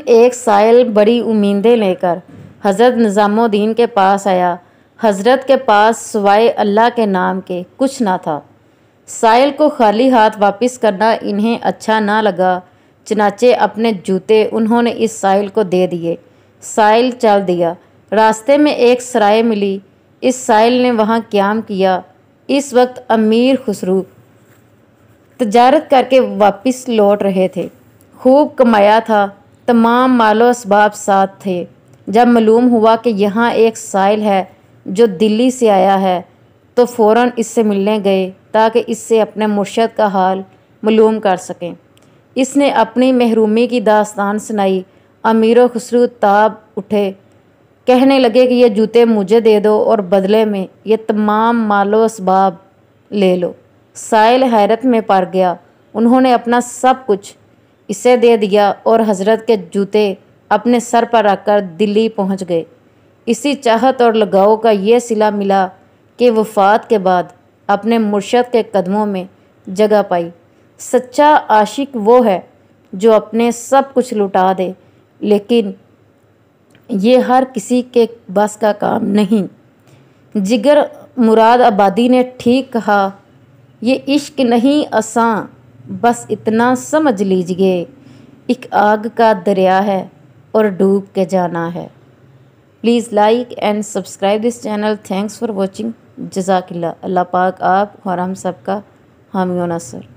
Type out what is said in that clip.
ایک سائل بڑی امیدیں لے کر حضرت نظام الدین کے پاس آیا۔ حضرت کے پاس سوائے اللہ کے نام کے کچھ نہ تھا۔ سائل کو خالی ہاتھ واپس کرنا انہیں اچھا نہ لگا، چنانچہ اپنے جوتے انہوں نے اس سائل کو دے دیے۔ سائل چل دیا۔ راستے میں ایک سرائے ملی۔ اس سائل نے وہاں قیام کیا۔ اس وقت امیر خسرو تجارت کر کے واپس لوٹ رہے تھے۔ خوب کمایا تھا، تمام مال و اسباب ساتھ تھے۔ جب معلوم ہوا کہ یہاں ایک سائل ہے جو دلی سے آیا ہے تو فوراً اس سے ملنے گئے تاکہ اس سے اپنے مرشد کا حال معلوم کر سکیں۔ اس نے اپنی محرومی کی داستان سنائی۔ امیر و خسرو تاب اٹھے، کہنے لگے کہ یہ جوتے مجھے دے دو اور بدلے میں یہ تمام مال و اسباب لے لو۔ سائل حیرت میں پڑ گیا۔ انہوں نے اپنا سب کچھ اسے دے دیا اور حضرت کے جوتے اپنے سر پر رکھ کر دلی پہنچ گئے۔ اسی چاہت اور لگاؤ کا یہ صلہ ملا کہ وفات کے بعد اپنے مرشد کے قدموں میں جگہ پائی۔ سچا عاشق وہ ہے جو اپنے سب کچھ لٹا دے، لیکن یہ ہر کسی کے بس کا کام نہیں۔ جگر مراد آبادی نے ٹھیک کہا، یہ عشق نہیں آساں، بس اتنا سمجھ لیجئے، ایک آگ کا دریا ہے اور ڈوب کے جانا ہے۔ Please like and subscribe this channel. Thanks for watching. جزاک اللہ۔ اللہ پاک آپ اور ہم سب کا حامی و ناصر۔